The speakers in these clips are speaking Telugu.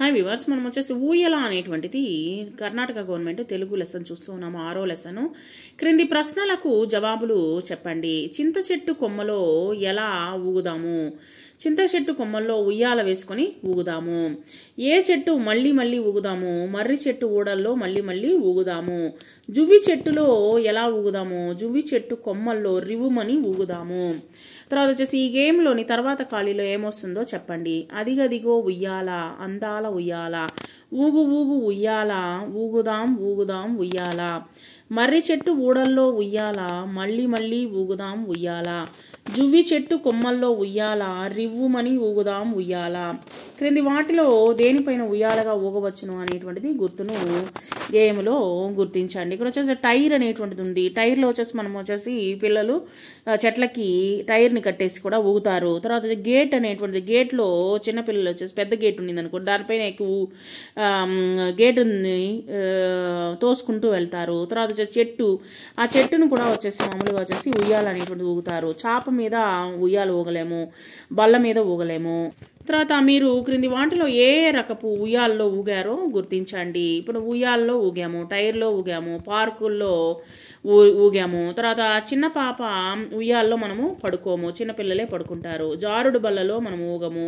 హాయ్ వ్యూవర్స్, మనం వచ్చేసి ఊయల అనేటువంటిది కర్ణాటక గవర్నమెంట్ తెలుగు లెసన్ చూస్తూ ఉన్నాము. 6వ లెసన్. క్రింది ప్రశ్నలకు జవాబులు చెప్పండి. చింత చెట్టు కొమ్మలో ఎలా ఊగుదాము? చింత చెట్టు కొమ్మల్లో ఉయ్యాల వేసుకొని ఊగుదాము. ఏ చెట్టు మళ్ళీ మళ్ళీ ఊగుదాము? మర్రి చెట్టు ఊడల్లో మళ్ళీ మళ్ళీ ఊగుదాము. జువ్వి చెట్టులో ఎలా ఊగుదాము? జువ్వి చెట్టు కొమ్మల్లో రివుమని ఊగుదాము. తర్వాత వచ్చేసి ఈ గేమ్లోని తర్వాత ఖాళీలో ఏమొస్తుందో చెప్పండి. అదిగదిగో ఉయ్యాల, అందాల ఉయ్యాల, ఊగు ఊగు ఉయ్యాల, ఊగుదాం ఊగుదాం ఉయ్యాల, మర్రి చెట్టు ఊడల్లో ఉయ్యాల, మళ్ళీ మళ్ళీ ఊగుదాం ఉయ్యాల, జువ్వి చెట్టు కొమ్మల్లో ఉయ్యాల, రివ్వుమని ఊగుదాం ఉయ్యాల. క్రింది వాటిలో దేనిపైన ఉయ్యాలగా ఊగవచ్చును అనేటువంటిది గుర్తును గేమ్లో గుర్తించండి. ఇక్కడ వచ్చేసి టైర్ అనేటువంటిది ఉంది. టైర్లో వచ్చేసి మనం వచ్చేసి పిల్లలు చెట్లకి టైర్ని కట్టేసి కూడా ఊగుతారు. తర్వాత గేట్ అనేటువంటిది, గేట్లో చిన్నపిల్లలు వచ్చేసి పెద్ద గేట్ ఉండింది అనుకో, దానిపైన ఎక్కువ గేటుని తోసుకుంటూ వెళ్తారు. తర్వాత వచ్చేసి చెట్టు, ఆ చెట్టును కూడా వచ్చేసి మామూలుగా వచ్చేసి ఉయ్యాల అనేటువంటిది ఊగుతారు. చాప మీద ఉయ్యాలు ఊగలేము, బల్ల మీద ఊగలేము. తర్వాత మీరు క్రింది వాటిలో ఏ రకపు ఉయ్యాల్లో ఊగారో గుర్తించండి. ఇప్పుడు ఉయ్యాల్లో ఊగాము, టైర్లో ఊగాము, పార్కుల్లో ఊగాము. తర్వాత చిన్న పాప ఉయ్యాల్లో మనము పడుకోము, చిన్నపిల్లలే పడుకుంటారు. జారుడు బల్లలో మనం ఊగము,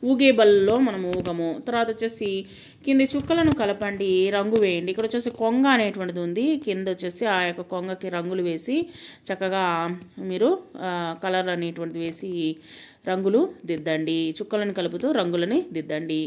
ఊగే బల్లలో మనం ఊగము. తర్వాత వచ్చేసి కింది చుక్కలను కలపండి, రంగు వేయండి. ఇక్కడ వచ్చేసి కొంగ అనేటువంటిది ఉంది. కింద వచ్చేసి ఆ యొక్క కొంగకి రంగులు వేసి చక్కగా మీరు కలర్ అనేటువంటిది వేసి రంగులు దిద్దండి. చుక్కలను కలుపుతూ రంగులని దిద్దండి.